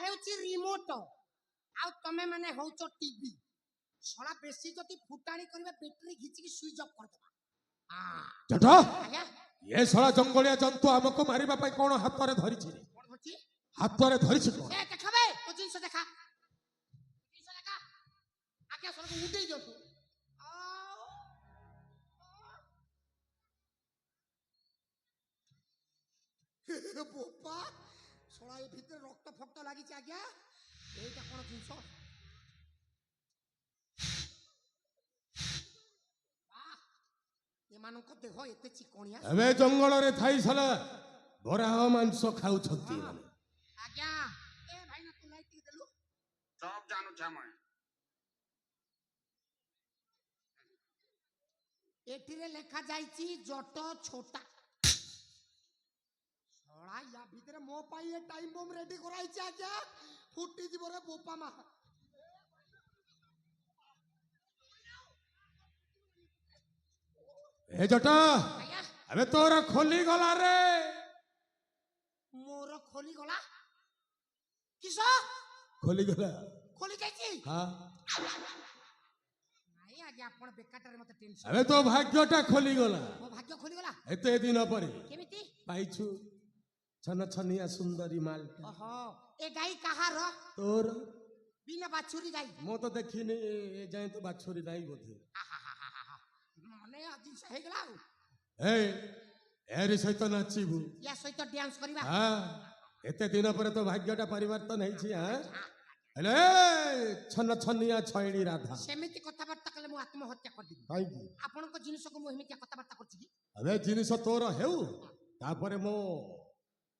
ହେଉଛି ରିମୋଟ ଆଉ ତମେ ମାନେ ହଉଛ ଟିଭି ଶଳା ବେଶୀ ଯଦି ଫୁଟାଣି କରିବେ ବ୍ୟାଟେରୀ ଘିଚିକି ସୁଇଚ୍ ଅଫ୍ କରିଦେବା ଜଟ ଆଜ୍ଞା ଏ ଶଳା ଜଙ୍ଗଳିଆ ଜନ୍ତୁ ଆମକୁ ମାରିବା ପାଇଁ କଣ ହାତରେ ଧରିଛି କଣ ଧରିଛି ହାତରେ ଧରିଛି କଣ ଏ ଦେଖାବେ ତୋ ଜିନିଷ ଦେଖା ଜିନିଷ ଦେଖା ଆଜ୍ଞା ଶଳାକୁ ଉଠେଇ ଦିଅନ୍ତୁ ବୋପା ଶଳା ଏ ଭିତରେ ରକ୍ତ ଫକ୍ତ ଲାଗିଛି ଆଜ୍ଞା এইটা কোন জিনিস ଏମାନଙ୍କ ଦେହ ଏତେ ଚିକଣିଆ ଏବେ ଜଙ୍ଗଲରେ ଥାଇ ସାଲା ବରାହ ମାଂସ ଖାଉଛନ୍ତି ମାନେ ଆଜ୍ଞା ଏ ଭାଇ ନା ତୁ ଲାଇଟ୍ ଟିକେ ଦେଲୁ सब जानू छे मैं ଏଠିରେ ଲେଖା ଯାଇଛି ଜଟ ଛୋଟା ଶଳା ୟା ଭିତରେ ମୋ ପାଇଁ ଏ ଟାଇମ୍ ବମ୍ ରେଡି କରାଇଛି ଆଜ୍ଞା ଫୁଟି ଯିବ ରେ ବୋପା ମା ଏ ଜଟ ଏବେ ତୋର ଖୋଲି ଗଲା ରେ ମୋର ଖୋଲି ଗଲା କିସ ଖୋଲି ଗଲା ଖୋଲି ଯାଇଛି ହଁ ନାଇଁ ଆଜ୍ଞା ଆପଣ ବେକାରଟାରେ ମତେ ଟେନସନ ଏବେ ତୋ ଭାଗ୍ୟଟା ଖୋଲି ଗଲା ମୋ ଭାଗ୍ୟ ଖୋଲି ଗଲା ଏତେ ଦିନ ପରେ କେମିତି ପାଇଛୁ ଛନ ଛନିଆ ସୁନ୍ଦରୀ ମାଲଟା ଓହୋ ଏ ଗାଈ କାହାର ତୋର ବିନା ବାଛୁରୀ ଗାଈ ମୁଁ ତ ଦେଖିନି ଏ ଯାଏଁ ତ ବାଛୁରୀ ନାହିଁ ବୋଧେ ମାନେ ଜିନିଷ ହେଇଗଲା ଆଉ ଏରି ସହିତ ନାଚିବୁ ୟା ସହିତ ଡ୍ୟାନ୍ସ କରିବା ହଁ ଏତେ ଦିନ ପରେ ତ ଭାଗ୍ୟଟା ପରିବର୍ତ୍ତନ ହେଇଛି ହେଲେ ଛନ ଛନିଆ ଛଇଣି ରାଧା ସେମିତି କଥାବାର୍ତ୍ତା କଲେ ମୁଁ ଆତ୍ମହତ୍ୟା କରିଦେବି କାହିଁକି ଆପଣଙ୍କ ଜିନିଷକୁ ମୁଁ ଏମିତି କଥାବାର୍ତ୍ତା କରୁଛି କି ଏବେ ଜିନିଷ ତୋର ହେଉ ତାପରେ ମୁଁ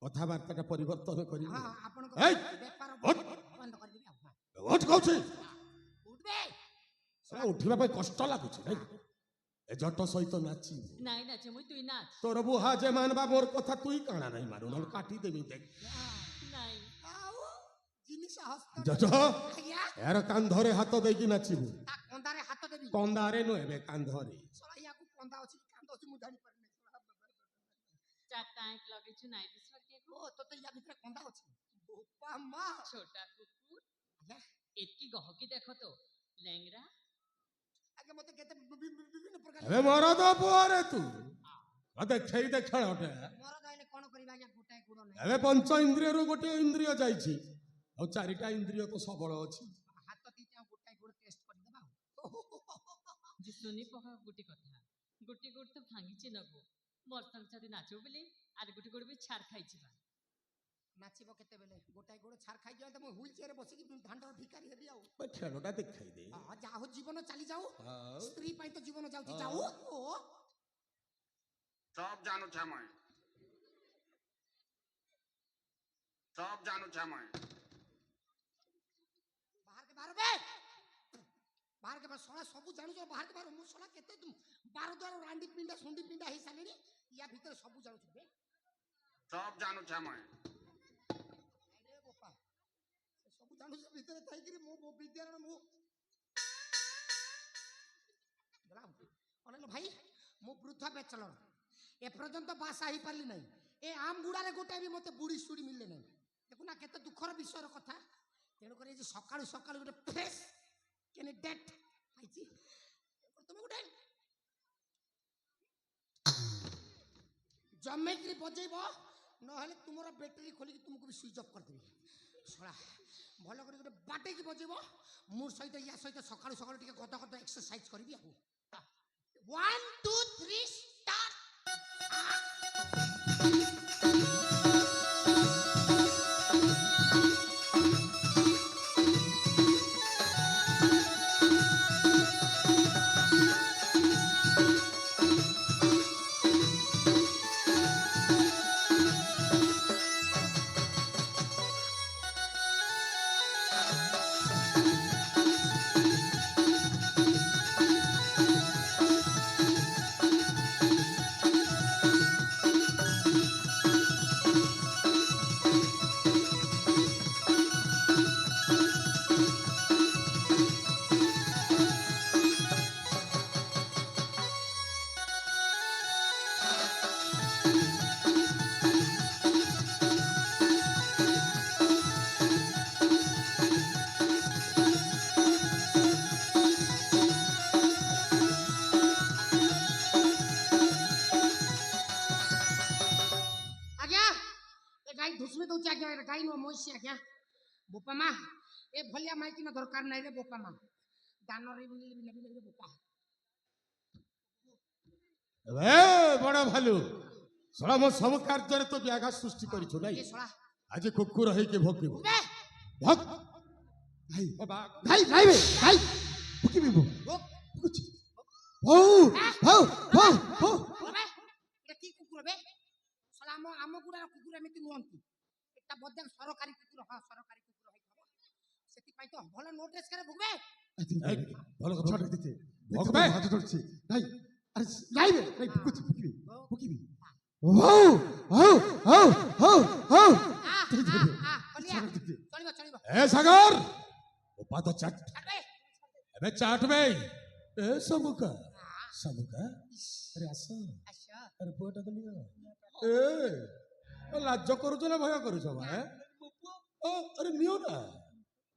କଥାବାର୍ତ୍ତାଟା ପରିବର୍ତ୍ତନ କରିବି ହଁ ଆପଣଙ୍କ ବେପାର ବନ୍ଦ କରିଦେବି ଆଉ କହୁଛି ଉଠବେ ଉଠିବା ପାଇଁ କଷ୍ଟ ଲାଗୁଛି ନାଇଁ ଏ ଜଟ ସହିତ ନାଚିବୁ ନାଇଁ ନାଚେ ମୁଇଁ ତୁଇ ନାଚ ତୋର ବୁହା ଯେ ମାନବା ମୋର କଥା ତୁଇ କାଣା ନାଇଁ ମାନୁ ନହେଲେ କାଟିଦେବି ଦେଖ ନାଇଁ ଆଉ ଜିନିଷ ହସ୍ତ ଜଟ ଏହାର କାନ୍ଧରେ ହାତ ଦେଇକି ନାଚିବୁ ତା କନ୍ଦାରେ ହାତ ଦେବି କନ୍ଦାରେ ନୁହେଁ କାନ୍ଧରେ ଶଳା ୟାକୁ କନ୍ଦା ଅଛି କି କାନ୍ଦ ଅଛି ମୁଁ ଜାଣିପାରୁନି ଚାରଟା ଆଙ୍କ୍ ଲଗେଇଛୁ ନାଇଁ ଦିଶର କେ ଓ ତତେ ୟା ଭିତରେ କନ୍ଦା ଅଛି ବୋପା ମା ଛୋଟା କୁକୁର ଆଜ୍ଞା ଏତିକି ଗହକି ଦେଖ ତ ଲେଙ୍ଗରା ଆଜ୍ଞା ମତେ କେତେ ବିଭିନ୍ନ ପ୍ରକାର ଏବେ ମରଦ ପୁଅରେ ତୁ ଦେଖେଇ ଦେ ଖେଳଟେ ମୋର କହିଲେ କଣ କରିବା ଆଜ୍ଞା ଗୋଟାଏ ଗୁଣ ନାହିଁ ଏବେ ପଞ୍ଚ ଇନ୍ଦ୍ରିୟରୁ ଗୋଟିଏ ଇନ୍ଦ୍ରିୟ ଯାଇଛି ଆଉ ଚାରିଟା ଇନ୍ଦ୍ରିୟ ତ ସବଳ ଅଛି ହାତ ଦିଟା ଗୋଟାଏ ଗୋଡ଼ ଟେଷ୍ଟ କରିଦେବା ଯେ ଶୁନି ପକା ଗୁଟି କଥା ଗୁଟି ଗୋଡ଼ ତ ଭାଙ୍ଗିଛି ନବୁ ବର୍ତ୍ତମାନ ଛାତି ନାଚୁ ବୋଲି ଆର ଗୁଟି ଗୋଡ଼ ବି ଛାର ଖାଇଯିବା ନାଚିବ କେତେବେଳେ ଗୋଟାଏ ଗୋଡ଼ ଛାର ଖାଇଯିବ ତ ମୁଁ ହୁଇଲ ଚେୟାରରେ ବସିକି ଦାଣ୍ଡର ଭିକାରୀ ହେବି ଆଉ ଖେଳଟା ଦେଖାଇ ଦେ ଯାହା ହଉ ଜୀବନ ଚାଲି ଯାଉ ସ୍ତ୍ରୀ ପାଇଁ ତ ଜୀବନ ଯାଉଛି ଯାଉ ଓ सब जानू छे मैं सब जानू छे मैं बाहर के बाहर बे बाहर के बाहर सोला सब जानू बाहर के बाहर मु सोला केते तुम 12 द्वार रांडी पिंडा सुंडी पिंडा हे सालेनी या भीतर सब जानू बे सब जानू छे मैं अरे बोपा से सब जानू से भीतर थाई कि मो विद्यारण मु गला अनल भाई मु वृद्ध बैचलर ए पर्यंत बासा ही पारली नहीं ए आम गुड़ारे गोटे भी मते बुड़ी सुड़ी मिलले नहीं देखु ना केते दुखर विषयर कथा तेणु करे जे सकाळु सकाळु गोटे फ्रेश केने डेट पाइची तुम गोटे जमेट्री बजेइबो नहले तुमरो बैटरी खोली तुमको भी स्विच ऑफ कर देबी सोला भलो कर गोटे बाटे की बजेइबो मोर सहित या सहित सकाळु सकाळु टिके गद गद एक्सरसाइज करबी आ 1 2 3 स्टार्ट ଅଛି ଆଜ୍ଞା ବୋପା ମା ଏ ଭଳିଆ ମାଇକିନା ଦରକାର ନାହିଁ ରେ ବୋପା ମା ଦାନରେ ନେବି ବୋପା ଏ ବଡ଼ ଭାଲୁ ଶଳା ମୋ ସବୁ କାର୍ଯ୍ୟରେ ତୁ ବ୍ୟାଘାତ ସୃଷ୍ଟି କରିଛୁ ନାଇଁ ଏ ଶଳା ଆଜି କୁକୁର ହେଇକି ଭୋକିବୁ ବେ ଭକ୍ ଭାଇ ଓ ବା ଭାଇ ଭାଇ ବେ ଭାଇ ଭୁକିବି ମୁଁ ଭୋକ ଭୁକୁଛି ହଉ ହଉ ହଉ ହଉ বে এটা কি কুকুর বে শালা ଆମ ଗୁଡ଼ାର କୁକୁର ଏମିତି ନୁହନ୍ତି এটা ବୋଧେ ସରକାରୀ କୁକୁର ହଁ ସରକାରୀ କୁକୁର ହେଇଥିବ ସେଥିପାଇଁ ତ ଭଲ ନୋ ଡ୍ରେସ୍ করে ভুগবে এই, ଭଲ କଥା ଛାଡ଼ ଦିতে ଭକ୍ ବେ ବେ ହାତ ଧରୁଛି ଭାଇ ଆରେ ଭାଇ ବେ ଭାଇ ଭୁକୁଛି ଭୁକିବି ଭୁକିବି ହଉ ହଉ ହଉ ହଉ ହଉ କଲିଆ ଛାଡ଼ ଦିତେ ଚଳିବ ଚଳିବ ଏ ସାଗର ଓ ପାଦ ଚାଟ ଛାଡ଼ବେ ଏବେ ଚାଟ ବେ ଏ ସବୁକା ସବୁକା ଆରେ ଆସ ଆଚ୍ଛା ଆରେ ପୁଅଟାକୁ ନିଅ ଏ ଲାଜ କରୁଛ ନା ଭୟ କରୁଛ ବା ଓ ଆରେ ନିଅ ନା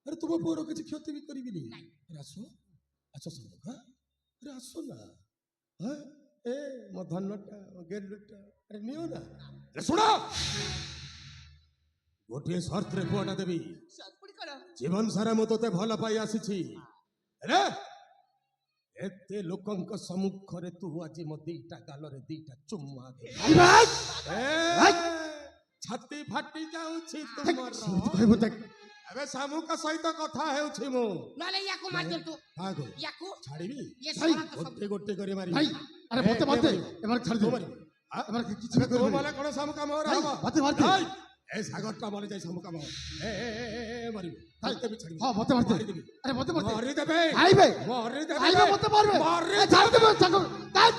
ଆରେ ତୁମ ପୁଅର କିଛି କ୍ଷତି ବି କରିବିନି ଆରେ ଆସ ଆସ ସବୁକା ଆରେ ଆସ ନା ହଁ ଏ ମୋ ଧନଟା ମୋ ଗେଲୁଟା ଆରେ ନିଅ ନା ଆରେ ଶୁଣ ଗୋଟିଏ ସର୍ତ୍ତରେ ପୁଅଟା ଦେବି ଜୀବନ ସାରା ମୁଁ ତୋତେ ଭଲ ପାଇ ଆସିଛି ଆରେ ଏତେ ଲୋକଙ୍କ ସମ୍ମୁଖରେ ତୁ ଆଜି ମୋ ଦିଟା ଗାଲରେ ଦିଟା ଚୁମ୍ମା ଦେ ଛାତି ଫାଟି ଯାଉଛି ତୁମର କହିବୁ ତା ଏବେ ଶାମୁକା ସହିତ କଥା ହେଉଛି ମୁଁ ନହେଲେ ୟାକୁ ମାରି ଦିଅନ୍ତୁ କାହାକୁ ୟାକୁ ଛାଡ଼ିବି ଇଏ ଭାଇ, ଶଳା ତ ସବୁ ଗୋଟେ ଗୋଟେ କରି ମାରିବି ଭାଇ ଆରେ ମତେ ଏ, ମତେ ମାରିବି। ଏମାନେ ଛାଡ଼ି ତୁ ଦେ ମାରିବୁ ଆ? ଏମାନେ କିଛି ଆରେ ବି ତୁ କରିବେନି ମାନେ କଣ ଶାମୁକା ମୋର ଭାଇ, ହବ ମତେ ମାରିଦେ। ଭାଇ, ଏ ସାଗରଟା ମରି ଯାଇ ଶାମୁକା ମୋର ଏ ମାରିବୁ ଭାଇ, ତତେ ବି ଛାଡ଼ିବି ହଁ ମତେ ମାରିଦେ ମାରିଦେବି ଆରେ ମତେ ମାରିଦେ ମାରିଦେବେ ଭାଇ ବେ ମାରିଦେବେ ଭାଇ ବେ ମତେ ମାରବେ ମାରିଦେବେ। ଛାଡ଼ି ଦେବେ ତାକୁ ତା-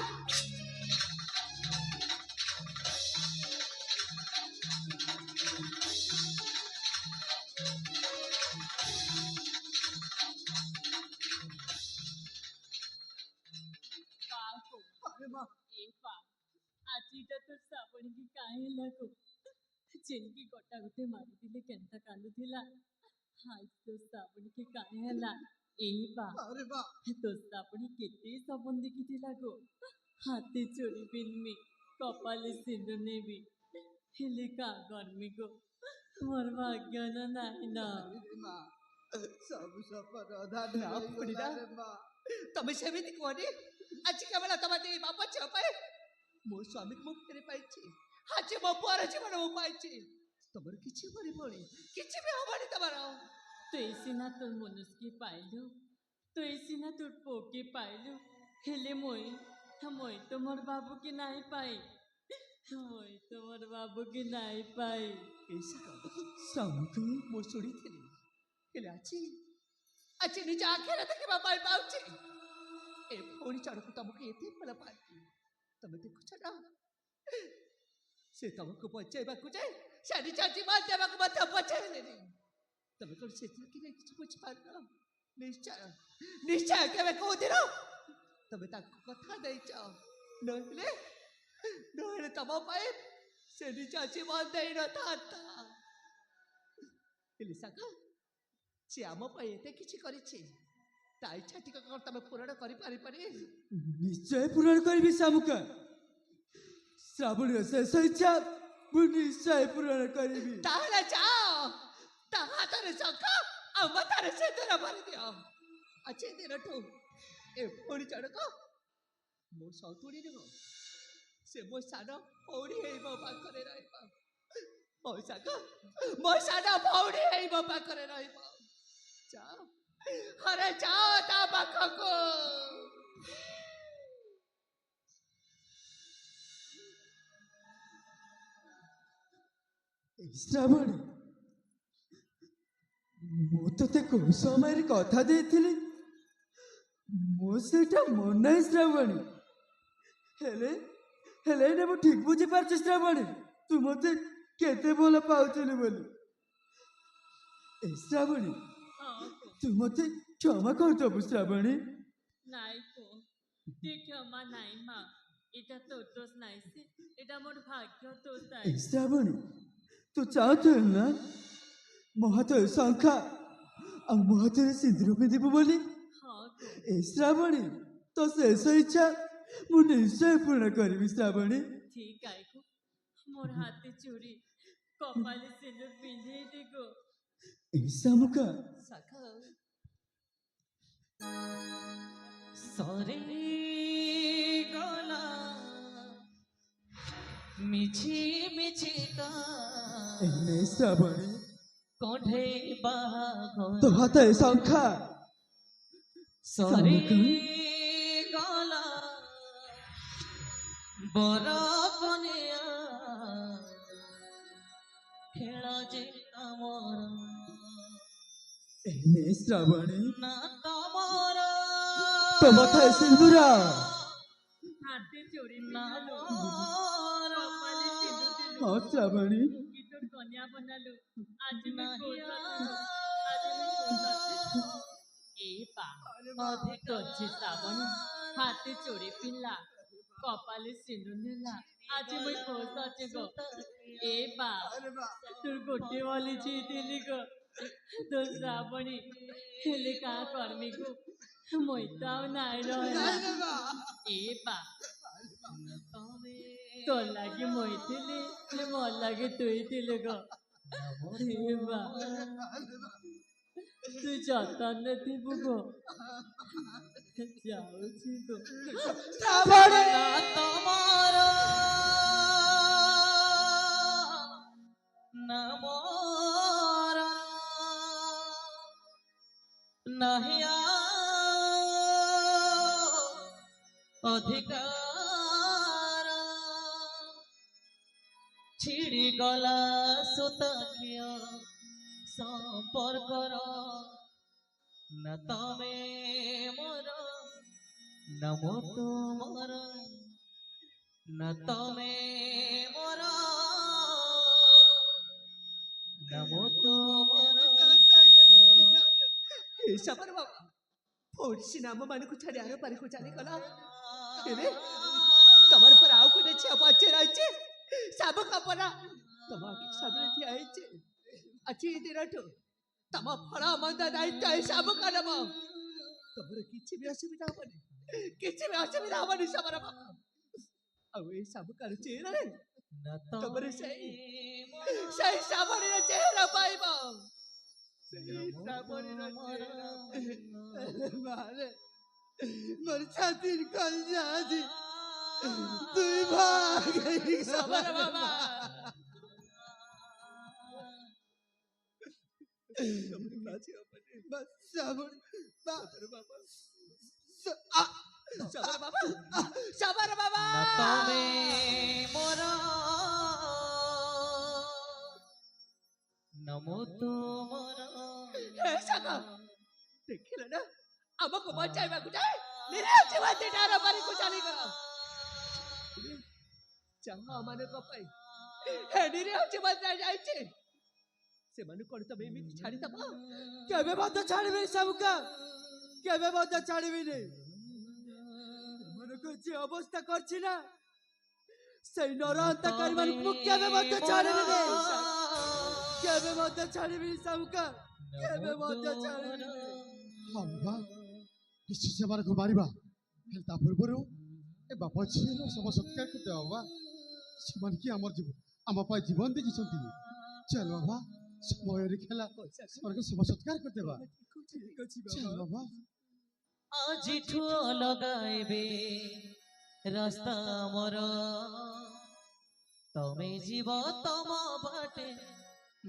ଆଜିଟା ତ ଶ୍ରାବଣୀକି କାହିଁ ଲାଗୁ ଯେନକି ଗୋଟା ଗୋଟେ ମାରିଥିଲେ କେନ୍ତା କାନ୍ଦୁଥିଲା ହାଇ ତ ଶ୍ରାବଣୀକି କାହିଁ ହେଲା ଏଇ ବା ତ ଶ୍ରାବଣୀ କେତେ ସବନ ଦେଖିଥିଲା ଗো ହାତେ ଚୋରି ପିନ୍ଧମି କପାলে ସିନ୍ଦୁର ନେବି ହେଲେ କା କରମି গো মোর ভাগ্য না নাই না ସବୁ ସଫର ଅଧା ପଡ଼ିଲା ତମେ ସେମିତି କୁହନି ଆଜି କେବଳ ତମ ଦି ବାପ ଝିଅ ପାଇଁ ମୋ ସ୍ୱାମୀକୁ ମୁଁ ଫେରି ପାଇଛି ଆଜି ମୋ ପୁଅର ଜୀବନ ମୁଁ ପାଇଛି ତମର କିଛି କରିବନି କିଛି ବି ହବନି ତମର তুই সিনা তোর মনুষ্যকে পাইলু তুই সিনা তোর পোকে পাইলু হেলে মই তোমার বাবুকে নাই পাই মই তোমার বাবুকে নাই পাই ସ୍ୱାମୀକୁ ମୁଁ ଶୁଣିଥିଲି ହେଲେ ଆଜି ନିଜ ଆଖିରେ ଦେଖିବା ପାଇଁ ପାଉଛି ଏ ଭଉଣୀ ଜଣକୁ ତମକୁ ଏତେ ଭଲ ପାଆନ୍ତି ତମେ ଦେଖୁଛ ନା ସେ ତମକୁ ବଞ୍ଚେଇବାକୁ ଯାଏ ସେ ନିଜ ଜୀବନ ଦେବାକୁ ମଧ୍ୟ ବଞ୍ଚେଇଲେନି ତମେ କ'ଣ ସେଥିରେ କେବେ କିଛି ବୁଝିପାରୁନ ନିଶ୍ଚୟ ନିଶ୍ଚୟ କେବେ କୋଉଦିନ ତମେ ତାଙ୍କୁ କଥା ଦେଇଛ ନହେଲେ ତମ ପାଇଁ ସେ ନିଜ ଜୀବନ ଦେଇନଥାନ୍ତା ହେଲେ ସାଙ୍ଗ ସେ ଆମ ପାଇଁ ଏତେ କିଛି କରିଛି ତା ଇଚ୍ଛା ଟିକେ କ'ଣ ତମେ ପୂରଣ କରିପାରିବନି ନିଶ୍ଚୟ ପୂରଣ କରିବି ଶାମୁକା ଶ୍ରାବଣୀର ଶେଷ ଇଚ୍ଛା ମୁଁ ନିଶ୍ଚୟ ପୂରଣ କରିବି ତାହେଲେ ଯାଅ ତା ହାତରେ ଶଙ୍ଖ ଆଉ ମଥାରେ ସିନ୍ଦୁର ଭରିଦିଅ ଆଜି ଦିନଠୁ ଏ ଭଉଣୀ ଜଣକ ମୋ ସନ୍ତୁଳି ନୁହଁ ସେ ମୋ ସାନ ଭଉଣୀ ହେଇ ମୋ ପାଖରେ ରହିବ ମୋ ସାଙ୍ଗ ମୋ ସାନ ଭଉଣୀ ହେଇ ମୋ ପାଖରେ ରହିବ ଯାଅ ଆରେ ଯାଅ ତା ପାଖକୁ ଶ୍ରାବଣୀ ମୁଁ ତତେ କୋଉ ସମୟରେ କଥା ଦେଇଥିଲି ମୁଁ ସେଇଟା ମନେ ନାହିଁ ଶ୍ରାବଣୀ ହେଲେ ହେଲେ ଏଇଟା ମୁଁ ଠିକ ବୁଝିପାରୁଛି ଶ୍ରାବଣୀ ତୁ ମତେ କେତେ ଭଲ ପାଉଥିଲୁ ବୋଲି ଏ ଶ୍ରାବଣୀ ହଁ ତୁ ମତେ କ୍ଷମା କରିଦେବୁ ଶ୍ରାବଣୀ নাই কো তুই ক্ষমা নাই মা এটা তোর দোষ নাই সে এটা মোর ভাগ্য দোষ নাই ଏ ଶ୍ରାବଣୀ ତୁ ଚାହୁଁଥିଲୁ ନା ମୋ ହାତରେ ଶଙ୍ଖା ଆଉ ମୋ ହାତରେ ସିନ୍ଦୁର ପିନ୍ଧିବୁ ବୋଲି ହଁ গো ଏ ଶ୍ରାବଣୀ ତୋ ଶେଷ ଇଚ୍ଛା ମୁଁ ନିଶ୍ଚୟ ପୂରଣ କରିବି ଶ୍ରାବଣୀ ঠিক আইকো মোর হাতে চুরি କପାଳେ ସିନ୍ଦୁର ପିନ୍ଧେଇ ଦେ ଗୋ। ଏ ଶାମୁକା ଶାଖା ସରେ ଗଲା ମିଛି ମିଛି କା ଏନେ ଶ୍ରାବଣୀ କଣ୍ଢେଇ ବାହାଘର ତୋ ହାତରେ ଶଙ୍ଖା ସରେ ଶାମୁକା ଗଲା ବର କନିଆ ଖେଳ ଯେ ଆମର ଏନେ ଶ୍ରାବଣୀ ନା ତମର ତୋ ମାথায় ସିନ୍ଦୁର ହାତେ ଚୋରି ନା ପିନ୍ଧାଲୁ ମୋର କପାଳେ ସିନ୍ଦୁର ଦିଲୁ ହଁ ଶ୍ରାବଣୀ କି তোর কন্যা বনালু আজ আমি এ পা অধিক করছি শ্রাবণী হাতে চড়ে পিল্লা কপালে সিঁদুর নেলা আজ মই কোস আছে গো এ পা তোর গোটে বলি চিতিলি গো তোর শ্রাবণী হেলে কা কর্মী গো মই তাও নাই রহলা এ পা তোর লাগি মই থিলি মোর লাগি তুই থিলি গো এ বা তুই যতন থিবু গো যাଉଛି গো শ্রাবণী না তোমার না মোর নাহিয়া অধিকার ছিড়ি গলা সুতকিয় সম্পর্কর না তমে মোর না মো তোমার না তমে মোর না মো তোমার ଶବର ବାବା ପଡୋଶୀ ନାମ ମାନଙ୍କୁ ଛାଡି ଆର ପାରିକୁ ଚାଲିଗଲା ଏବେ ତମର પર ଆଉ ଗୋଟେ ଝିଅ ପଛରେ ରହିଛି ଶାମୁକା ପରା ତମ ଆଖି ସାମ୍ନାରେ ଠିଆ ହେଇଛି ଆଜି ଏ ଦିନଠୁ ତମ ଫଳ ମନ୍ଦ ଦାୟିତ୍ୱ ଏଇ ଶାମୁକା ନେବ ତମର କିଛି ବି ଅସୁବିଧା ହବନି କିଛି ବି ଅସୁବିଧା ହବନି ଶବର ବାବା ଆଉ ଏଇ ଶାମୁକାର ଚେହେରାରେ ନା ତମର ତମେ ସେଇ ଶ୍ରାବଣୀର ଚେହେରା ପାଇବ মোর ছাতির কলজা আজি তুই ভাগ সবার বাবা সবার বাবা না তমে মোর নমো তোমার ଦେଖିଲ ନା ଆମକୁ ବଞ୍ଚାଇବାକୁ ଯାଏ ନିରାଶ ବାତେ ଡାର ବାରିକୁ ଚାଲିଗଲ ଯାହା ମାନଙ୍କ ପାଇଁ ହେଡିରେ ଅଛି ବଦା ଯାଇଛି ସେମାନଙ୍କୁ କଣ ତମେ ଏମିତି ଛାଡ଼ିଦବ କେବେ ମଧ୍ୟ ଛାଡ଼ିବିନି ଶାମୁକା କେବେ ମଧ୍ୟ ଛାଡ଼ିବିନି ସେମାନଙ୍କୁ ଯେ ଅବସ୍ଥା କରିଛି ନା ସେଇ ନର ହତ୍ୟାକାରୀ ମାନଙ୍କୁ ମୁଁ କେବେ ମଧ୍ୟ ଛାଡ଼ିବିନି କେବେ ମଧ୍ୟ ଛାଡ଼ିବିନି ଶାମୁକା କେବେ ମଧ୍ୟ ଛାଡ଼ିବିନି ହଁ ବାବା ନିଶ୍ଚୟ ସେମାନଙ୍କୁ ମାରିବା ହେଲେ ତା ପୂର୍ବରୁ ଏ ବାପା ଝିଅର ଶବ ସତ୍କାର କରିଦେବା ବାବା ସେମାନେ କି ଆମ ପାଇଁ ଜୀବନ ଦେଇଛନ୍ତି ଚାଲ ବାବା ସମୟରେ ଖେଲା ସେମାନଙ୍କୁ ଶବ ସତ୍କାର କରିଦେବା ଠିକ ଅଛି ଚାଲ ବାବା আজিঠু লগাইবে রাস্তা মর তমে জীব তম বাটে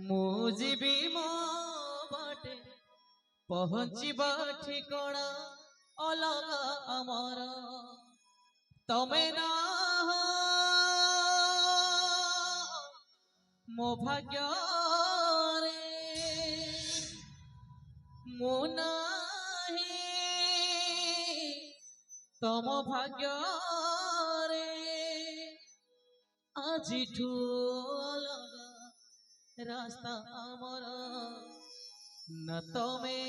মু জীবি মো বাটে পৌঁছিবা ঠিকଣା অলগা আমার তমে না মো ভাগ্য রে মো নাহি তম ভাগ্য রে আজিঠু অলগা রাস্তা আমার না তমে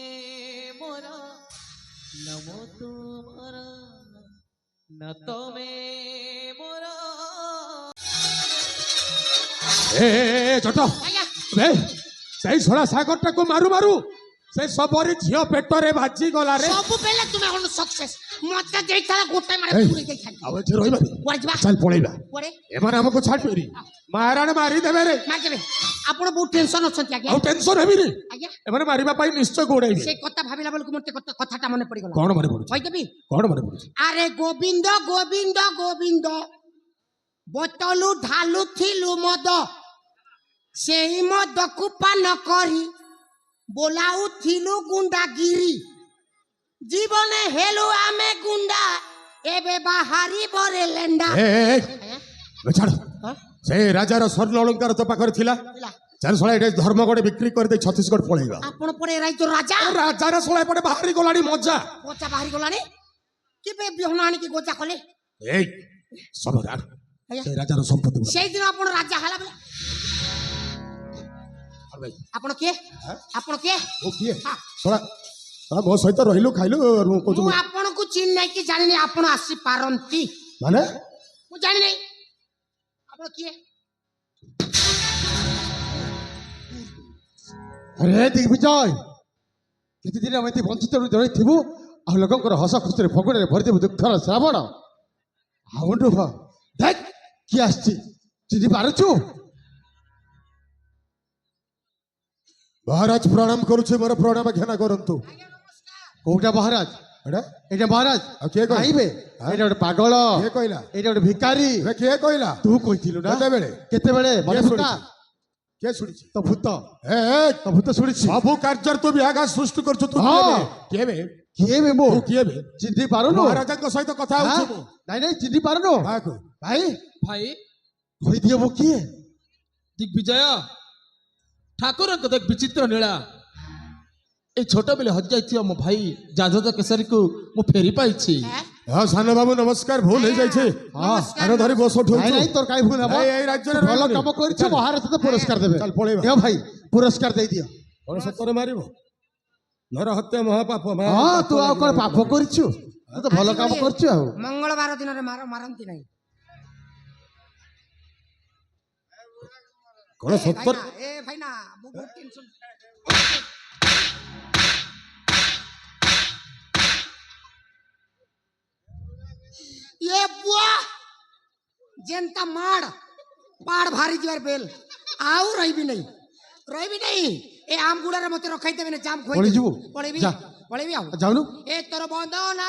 মোর না মো তোমার না তমে মোর ଏ ଜଟ ବେ ସେଇ ଶଳା ସାଗରଟାକୁ ମାରୁ ମାରୁ ସେ ସବରି ଝିଅ ପେଟରେ ବାଜି ଗଲା ରେ ସବୁ ବେଲେ ତୁମେ ହଣ ସକ୍ସେସ୍ ମତେ ଦେଇଥିଲା ଗୋଟେ ମାରେ ଏଇ, ପୁରୀ ଦେଇ ଖାଇ ଆଉ ଏଠି ରହିବାନି କୁଆଡେ ଯିବା ଚାଲ ପଳେଇବା କୁଆଡେ ଏମାନେ ଆମକୁ ଛାଡିବେନି ମାରାଣେ ମାରିଦେବେ ରେ ମାରିଦେବେ ଆପଣ ବହୁତ ଟେନସନ ଅଛନ୍ତି ଆଜ୍ଞା ଆଉ ଟେନସନ ହେବିନି ଆଜ୍ଞା ଏମାନେ ମାରିବା ପାଇଁ ନିଶ୍ଚୟ ଗୋଡେଇବେ ସେ କଥା ଭାବିଲା ବେଳକୁ ମତେ କଥାଟା ମନେ ପଡିଗଲା କଣ ମନେ ପଡୁଛି କହିଦେବି କଣ ମନେ ପଡୁଛି ଆରେ ଗୋବିନ୍ଦ ଗୋବିନ୍ଦ ଗୋବିନ୍ଦ ବୋତଲୁ ଢାଲୁଥିଲୁ ମଦ ସେଇ ମଦକୁ ପାନ କରି ବୋଲାଉଥିଲୁ ଗୁଣ୍ଡାଗିରି ଜୀବନେ ହେଲୁ ଆମେ ଗୁଣ୍ଡା ଏବେ ବାହାରିବ ରେ ଲେଣ୍ଡା ଛାଡ ହଁ? ସେ ରାଜାର ସ୍ୱର୍ଣ୍ଣ ଅଳଙ୍କାର ତୋ ପାଖରେ ଥିଲା ହେଲା। ଚାଲ ଶଳା ଏଠି ଧର୍ମଗଡ ବିକ୍ରି କରିଦେଇ ଛତିଶଗଡ଼ ପଳେଇବା ଆପଣ ପଡେ ରାଜ୍ୟ ରାଜା ରାଜାର ଶଳା ଏପଟେ ବାହାରି ଗଲାଣି ମଜା ଗୋଚା ବାହାରି ଗଲାଣି କେବେ ବିହନ ଆଣିକି ଗୋଚା କଲେ ଏଇ ସମରାଟ ଆଜ୍ଞା। ସେ ରାଜାର ସମ୍ପତ୍ତି ଗୁଡା। ସେଇଦିନ ଆପଣ ରାଜା ହେଲା ବେଳେ ଆରେ ଭାଇ, ଆପଣ କିଏ ଆପଣ କିଏ ଓ କିଏ ହଁ। ଶଳା ଶଳା ମୋ ସହିତ ରହିଲୁ ଖାଇଲୁ ମୁଁ କହୁଛୁ ମୁଁ ଆପଣଙ୍କୁ ଚିହ୍ନି ନାହିଁ କି ଜାଣିନି ଆପଣ ଆସିପାରନ୍ତି ମାନେ ମୁଁ ଜାଣିନାହିଁ ଆପଣ କିଏ ଆରେ ଦିଗ୍ବିଜୟ କେତେ ଦିନ ଆମେ ଏମିତି ବଞ୍ଚିତ ରହିଥିବୁ ଆଉ ଲୋକଙ୍କର ହସ ଖୁସିରେ ଫଗୁଣରେ ଭରିଦେବୁ ଦୁଃଖର ଶ୍ରାବଣ ଆଉ ନୁହ ଦେଖ କିଏ ଆସିଛି ଚିହ୍ନି ପାରୁଛୁ ମହାରାଜ ପ୍ରଣାମ କରୁଛି ମୋର ପ୍ରଣାମ ଘେନା କରନ୍ତୁ କୋଉଟା ମହାରାଜ ଏଟା ଏଇଟା ମହାରାଜ ଆଉ କିଏ କହିଲା? ଖାଇବେ ଏଇଟା ଗୋଟେ ପାଗଳ କିଏ କହିଲା ଏଇଟା ଗୋଟେ ଭିକାରୀ ଏ କିଏ କହିଲା ତୁ କହିଥିଲୁ ନା କେତେବେଳେ କେତେବେଳେ ମନେ କିଏ ପକା ଶୁଣିଛି? କିଏ ଶୁଣିଛି ତ ଭୂତ ଏ ତ ଭୂତ ଶୁଣିଛି ସବୁ କାର୍ଯ୍ୟରେ ତୁ ବ୍ୟାଘାତ ସୃଷ୍ଟି କରୁଛୁ ତୁ ହଁ। କିଏ ବେ କିଏ ବେ ମୁଁ ତୁ କିଏ ବେ ଚିହ୍ନି ପାରୁନୁ ମହାରାଜାଙ୍କ ସହିତ କଥା ହଁ? ହଉଛି ମୁଁ ନାଇଁ ନାଇଁ ଚିହ୍ନି ପାରୁନୁ କାହାକୁ? ଭାଇ ଭାଇ କହିଦିଅ ମୁଁ କିଏ ଦିଗ୍ବିଜୟ ଠାକୁରଙ୍କ ଦେଖ ବିଚିତ୍ର ନୀଳା এই ছোট বেলে হଜି যাইଥିବା ମୋ ଭାଇ ଯାଦବ କେଶରୀକୁ ମୁଁ ଫେରି ପାଇଛି ହଁ ସାନ ବାବୁ ନମସ୍କାର ଭୁଲ ହେଇଯାଇଛି ହଁ ଆରେ ଧରି ବସ ନାଇଁ ଉଠଉଛୁ ନାଇଁ তোর কাই ভুল হবো এই, এই রাজ্যের তু ভালো রাজধানী। কাম করিଛୁ ଚାଲ। মহারাজ তোতে পুরস্কার দেবে ଚାଲ ପଳେଇବା। দিও ভাই পুরস্কার দেই দিও କଣ ସତରେ ମାରିବ ନର ହତ୍ୟା ମହାପାପ ହଁ ତୁ ଆଉ କଣ ପାପ କରିଛୁ ତୁ ତ ଭଲ କାମ କରିଛୁ ଆଉ ମଙ୍ଗଳବାର ଦିନରେ ମାରନ୍ତି ନାହିଁ କଣ ସତରେ ଏ ଭାଇନା ମୁଁ ବହୁତ ଟେନସନ ये बुआ जनता माड़ पाड़ भारी जीवार बेल आउ रही नहीं ए आम गुड़ा रे मते रखाई देबे ने जाम खोई पळी जीवु? पळेबी जा। पळेबी आउ যাওনু ए तोर बंधन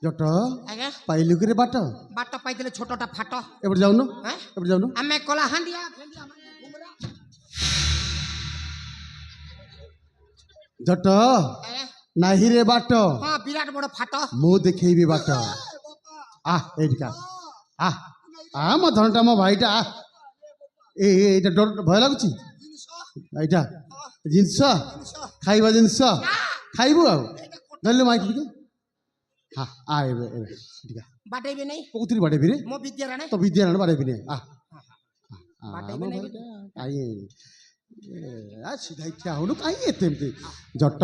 জট आगे পাইলু কি রে বাট बाट पाइले छोटटा फाट এবার যাওনু हैं এবার যাওনু आमे कला हांडिया फेंडिया घुमरा জট आगे নাহি রে বাট हां विराट बड़ फाट মু দেখাইবি বাট আহ এইটা আহ আ মো ধনটা মো ভাইটা আহ এইটা ডর ভয় লাগুছি এইটা জিনিস খাইবা জিনিস খাইবু আউ ধরলে মাইক দিকে হ্যাঁ আ এবে এবে ঠিক আছে बाटेबे नहीं কৌতিরি বাড়াবি রে मो विद्या राणे তো বিদ্যারায়ণ বাড়াবি নে আহ ବାଡ଼େଇବି ନାଇଁ। କାଇଁ ଆ ସିଧା ଇଚ୍ଛା ହଉନୁ କାଇଁ ଏତେ ଏମିତି ଜଟ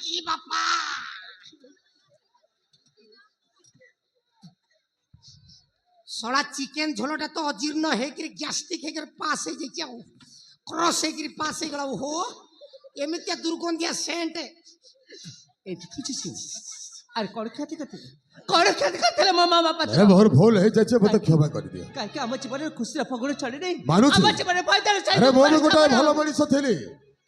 ई बापा सड़ा चिकेन झोलटा तो अजीर्ण हेकरी ग्यास्ट्रिक हेकर पास हे जे क्या क्रॉस हेकरी पास हे गला हो एमितिया दुर्गंधिया सेंट ଏଠି କିଛି ଆରେ କଣ କ୍ଷତି କରିଥିଲେ ମୋ ମା ବାପା ଏ ମୋର ଭୁଲ ହେଇଯାଇଛି ମତେ କ୍ଷମା କରିଦିଅ କାହିଁକି ଆମ ଜୀବନରେ ଖୁସିର ଫଗୁଣ ଚଢି ନେଇ ମାନୁଛି। ଆମ ଜୀବନରେ ଭୟଦାର ଆରେ ମୁଁ ବି ଗୋଟେ ଭଲ ମଣିଷ ଥିଲି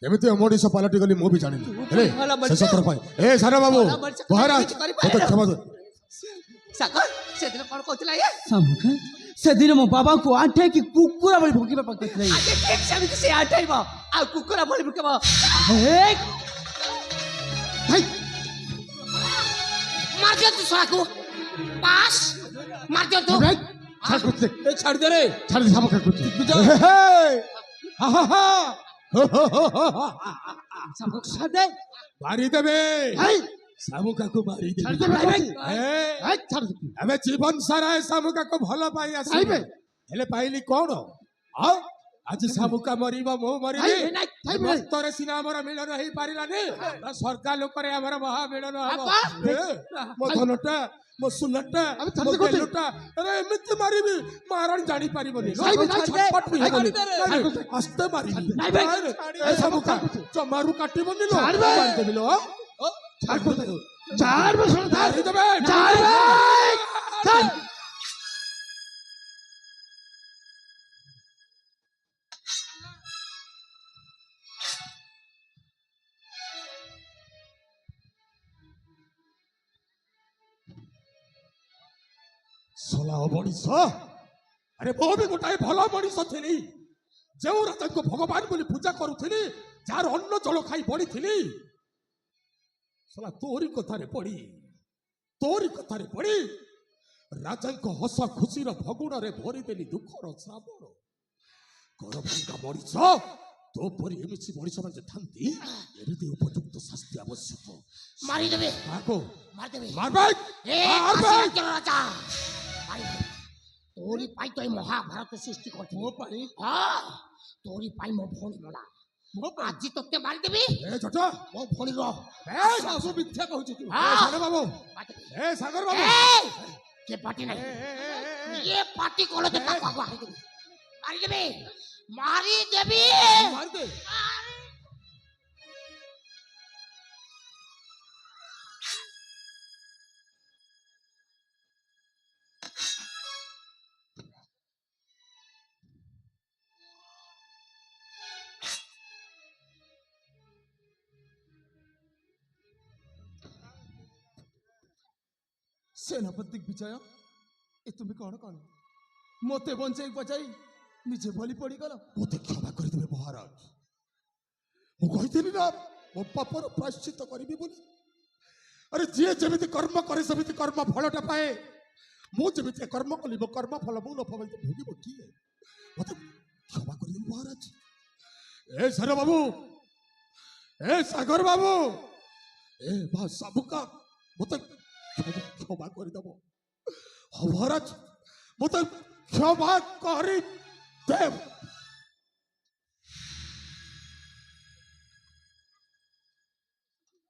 କେମିତି ମଣିଷ ପାଲଟି ଗଲି ମୁଁ ବି ଜାଣିନି ହେଲେ ଭଲ ମଣିଷ। ଶେଷ ଥର ପାଇଁ ଏ ସାନ ବାବୁ ଭଲ ମଣିଷ ମହାରାଜ କିଛି କରିପାରିବ। ମତେ କ୍ଷମା ଦିଅ। ସାଗର ସେଦିନ କଣ କହୁଥିଲା ଇଏ ସାମୁଖ ସେଦିନ ମୋ ବାବାଙ୍କୁ ଆଣ୍ଠେଇକି କୁକୁର ଭଳି ଭୋଗିବା ପାଇଁ କହିଥିଲେ ଆଜି ଠିକ ସେମିତି ସେ ଆଠେଇବ ଆଉ କୁକୁର ଭଳି ଭୁକିବ ଭାଇ मार दियो तू सड़ा को पास मार दियो तू ভাই ছাড় করতে ଏ ଛାଡ଼ି ଦେ ରେ ছাড় দে সামকা করতে ଦିଗ୍ବିଜୟ ମାରିଦେବେ ভাই ଶାମୁକା କୁ ମାରି ଛାଡ଼ିଦେବେ କହୁଛି। ଛାଡ଼ି ଆମେ ଜୀବନ ସାରା ଏ ଶାମୁକା କୁ ଭଲ ପାଇ ଆସିବେ ଖାଇବେ। ହେଲେ ପାଇଲି କଣ ଆଉ ଆଜି ଶାମୁକା ମରିବ ମୁଁ ମରିବି ଖାଇବେ। ମସ୍ତରେ ସିନା ଆମର ମିଳନ ହେଇପାରିଲାନି ସରକାର ଲୋକରେ ଆମର ମହାମିଳନ ହବ ଏ, ମୋ ଧନଟା ମୋ ସୁନାଟା ଆମେ ମୋ ଛାଡ଼ିଦେ କହୁଛି। ବେଲୁଟା ଆରେ ଏମିତି ମାରିବି ମାରଣ ଜାଣିପାରିବନି ଖାଇବେ, ଛଟପଟ ବି ହେବନି ଛାଡ଼ିଦେ। ଆସ୍ତେ ମାରିବି ନାଇଁ ଭାଇ। ନାଇଁ ରେ, ଏ ଶାମୁକା ଜମାରୁ କାଟିବନି ଲୋ ଛାଡ଼ିବେ। ମାରିଦେବି ଲୋ ଛାଡ଼ିବେ ଶୁଣ ମାରିଦେବେ ଶଳା ମଣିଷ ଆରେ ମୁଁ ବି ଗୋଟାଏ ଭଲ ମଣିଷ ଥିଲି ଯେଉଁ ରାଜାଙ୍କୁ ଭଗବାନ ବୋଲି ପୂଜା କରୁଥିଲି ଯାହାର ଅନ୍ନ ଜଳ ଖାଇ ବଢିଥିଲି ଶଳା ତୋରି କଥାରେ ପଡି ରାଜାଙ୍କ ହସ ଖୁସିର ଫଗୁଣରେ ଭରିଦେଲି ଦୁଃଖର ଶ୍ରାବଣ କରଭଙ୍ଗା ମଣିଷ ତୋ ପରି ଏମିତି ମଣିଷ ମାନେ ଥାନ୍ତି ଏମିତି ଉପଯୁକ୍ତ ଶାସ୍ତି ଆବଶ୍ୟକ ମାରିଦେବେ କାହାକୁ ମାରିଦେବେ ମାରବେ ଏ କାଶୀରାଜ୍ୟର ରାଜା ମାରିଦେବେ তোরি পাই তো এই মহাভারত সৃষ্টি করছি ମୋ ପାଇଁ হ্যাঁ তোরি পাই মো ভଉଣୀ মলা ମୋ ପାଇଁ আজি তোকে মারিদেবি ଏ ଛୋଟ ମୋ ଭଉଣୀର ଏ ସବୁ ମିଥ୍ୟା କହୁଛୁ ତୁ হ্যাঁ ସାଗର ବାବୁ মারিদেবি। ଏ ସାଗର ବାବୁ এই, কে পাটি নাই ଏ, ଏ, ଏ, ଏ, ये पार्टी कोलो के ताको आगो मारिदेबি মারিদেবি মারিদেবি ମାରିଦେ ସେନାପତି ଦିଗ୍ବିଜୟ ଏ ତୁମେ କଣ କଲ ମୋତେ ବଞ୍ଚେଇ ବଚାଇ ନିଜେ ବଳି ପଡ଼ିଗଲ ମୋତେ କ୍ଷମା କରିଦେବେ ମହାରାଜ ମୁଁ କହିଥିଲି ନା ମୋ ପାପର ପ୍ରାୟଶ୍ଚିତ କରିବି ବୋଲି ଆରେ ଯିଏ ଯେମିତି କର୍ମ କରେ ସେମିତି କର୍ମ ଫଳଟା ପାଏ ମୁଁ ଯେମିତି କର୍ମ କଲି ମୋ କର୍ମ ଫଳ ମୁଁ ନ ପାଇଲେ ଭୋଗିବ କିଏ ମୋତେ କ୍ଷମା କରିଦେବେ ମହାରାଜ ଏ ସାର ବାବୁ ଏ ସାଗର ବାବୁ ଏ ବା ସାବୁକା ମୋତେ କ୍ଷମା କରିଦେବ ହଁ ମହାରାଜ ମୋତେ କ୍ଷମା କରିଦେବ